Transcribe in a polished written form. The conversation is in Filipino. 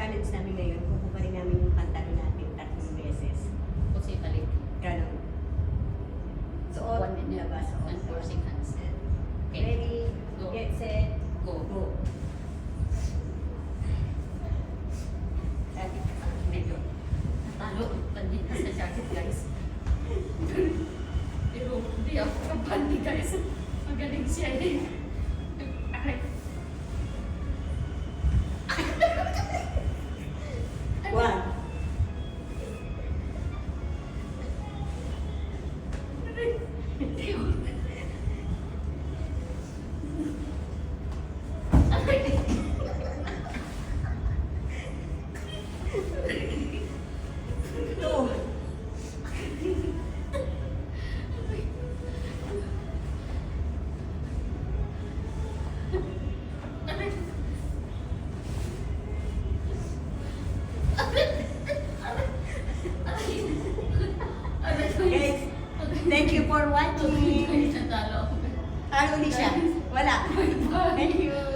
challenge namin ngayon, kukuha rin namin yung pantalon natin 3 beses. Kasi balik. Ganon. Suot, 1 minute. labas, suot. And forcing hands. Okay. Ready, Go. get set, Go. go. Medyo natalo. Pandit na sa jacket, guys. Pero hindi ako kapandi, guys. Magaling siya eh. Aray. One. Hindi ko. Two. Guys, thank you for watching. Natalo ako. Ano ulit siya? Wala. Thank you.